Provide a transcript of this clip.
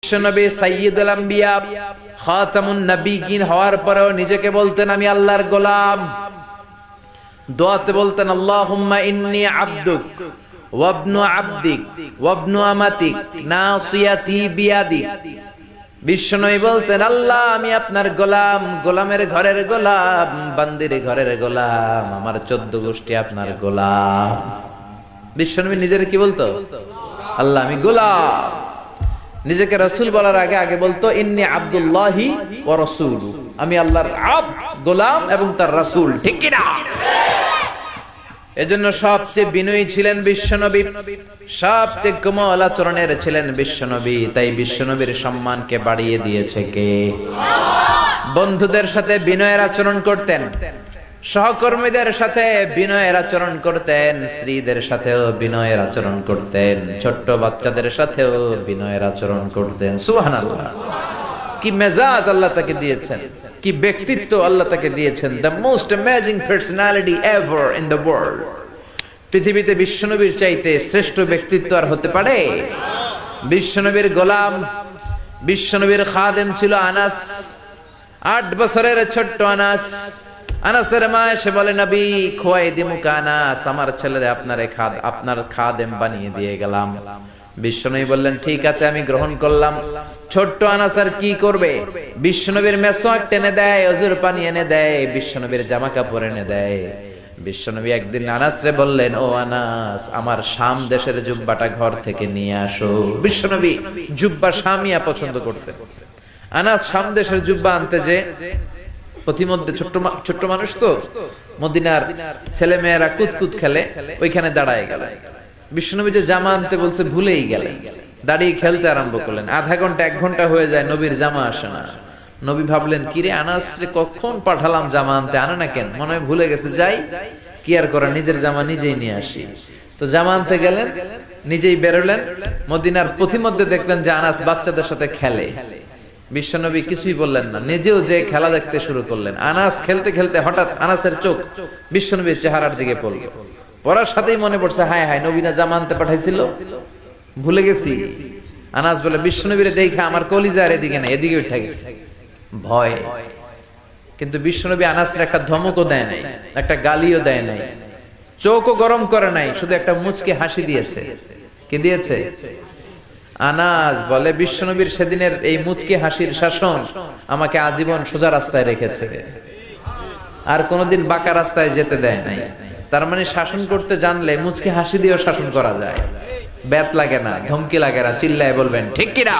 বিশ্বনবী সাইয়্যিদুল আম্বিয়া খাতামুন নবিয়্যিন হওয়ার পরেও নিজেকে বলতেন আমি আল্লাহর গোলাম। দোয়াতে বলতেন আল্লাহুম্মা ইন্নী আবদুক ওয়া ইবনু আবদিক ওয়া ইবনু আমাতিক নাসিয়াতি বিয়াদিক। বিশ্বনবী বলতেন আল্লাহ আমি আপনার গোলাম, গোলামের ঘরের গোলাম, বান্দির ঘরের গোলাম, আমার 14 গোষ্ঠী আপনার গোলাম। বিশ্বনবী নিজের কি বলতো? আল্লাহ আমি গোলাম। নিজেকে রাসূল বলার আগে আগে বলতো ইন্নী আব্দুল্লাহি ওয়া রাসূলু, আমি আল্লাহর আব্দ, গোলাম এবং তার রাসূল। ঠিক কি না? এজন্য সবচেয়ে বিনয়ী ছিলেন বিশ্বনবী, সবচেয়ে কোমল আচরণের ছিলেন বিশ্বনবী। তাই বিশ্বনবীর সম্মানকে বাড়িয়ে দিয়েছে কে? বন্ধুদের সাথে বিনয়ের আচরণ করতেন, সহকর্মীদের সাথে বিনয়ের আচরণ করতেন, স্ত্রীদের সাথেও বিনয়ের আচরণ করতেন, ছোট্ট বাচ্চাদের সাথেও বিনয়ের আচরণ করতেন। সুবহানাল্লাহ, কি মেজাজ আল্লাহ তাকে দিয়েছেন, কি ব্যক্তিত্ব আল্লাহ তাকে দিয়েছেন। The most amazing personality ever in the world. পৃথিবীতে বিশ্বনবীর চাইতে শ্রেষ্ঠ ব্যক্তিত্ব আর হতে পারে? বিশ্বনবীর গোলাম, বিশ্বনবীর খাদেম ছিল আনাস, 8 বছরের ছোট্ট আনাস। আনাসের মা এসে বলে নবী খোয়াই দিমুকা আনাস, আমার ছেলেরে আপনার খাদেম বানিয়ে দিয়ে গেলাম। বিশ্বনবী বললেন ঠিক আছে আমি গ্রহণ করলাম। ছোট্ট আনাস আর কি করবে? বিশ্বনবীর মেসওয়াক টেনে দেয়, অজুর পানি এনে দেয়, বিশ্বনবীর জামা কাপড় এনে দেয়। বিশ্বনবী একদিন আনাসরে বললেন ও আনাস আমার শাম দেশের জুব্বাটা ঘর থেকে নিয়ে আসো। বিশ্বনবী জুব্বা শামিয়া পছন্দ করতেন। আনাস শাম দেশের জুব্বা আনতে যে প্রতিমধ্যে ছোট্ট মানুষ তো, মদিনার ছেলে মেয়েরা কুতকুত খেলে, ওইখানে দাঁড়ায় গেল। বিশ্বনবী যে জামা আনতে বলছে ভুলেই গেলেন, দাঁড়িয়ে খেলতে আরম্ভ করলেন। আধা ঘন্টা 1 ঘন্টা হয়ে যায়, নবীর জামা আসে না। নবী ভাবলেন কিরে আনাস রে কখন পাঠালাম জামা আনতে, আনে না কেন? মনে হয় ভুলে গেছে, যাই কি আর করা, নিজের জামা নিজেই নিয়ে আসি। তো জামা আনতে গেলেন, নিজেই বেরোলেন। মদিনার প্রতিমধ্যে দেখলেন যে আনাস বাচ্চাদের সাথে খেলে। বিশ্বনবী কিছুই বললেন না, নিজেও যে খেলা দেখতে শুরু করলেন। আনাস খেলতে খেলতে হঠাৎ আনাসের চোখ বিশ্বনবীর চেহারার দিকে পড়ল। পড়ার সাথেই মনে পড়ছে হায় হায় নবী না জামা আনতে পাঠাইছিল, ভুলে গেছি। আনাস বলে বিশ্বনবীরে দেখে আমার কলিজার এদিকে না, এদিকে উঠে গেছে ভয়। কিন্তু বিশ্বনবী আনাসের একটা ধমকও দেয় নাই, একটা গালিও দেয় নাই, চোখও গরম করে নাই, শুধু একটা মুচকি হাসি দিয়েছে। কি দিয়েছে? আনাস বলে বিশ্বনবীর সেদিনের এই মুচকি হাসির শাসন আমাকে আজীবন সোজা রাস্তায় রেখেছে, আর কোনোদিন বাঁকা রাস্তায় যেতে দেয় নাই। তার মানে শাসন করতে জানলে মুচকি হাসি দিয়েও শাসন করা যায়, ব্যাত লাগে না, ধমকি লাগে না। চিল্লায় বলবেন ঠিক কিনা?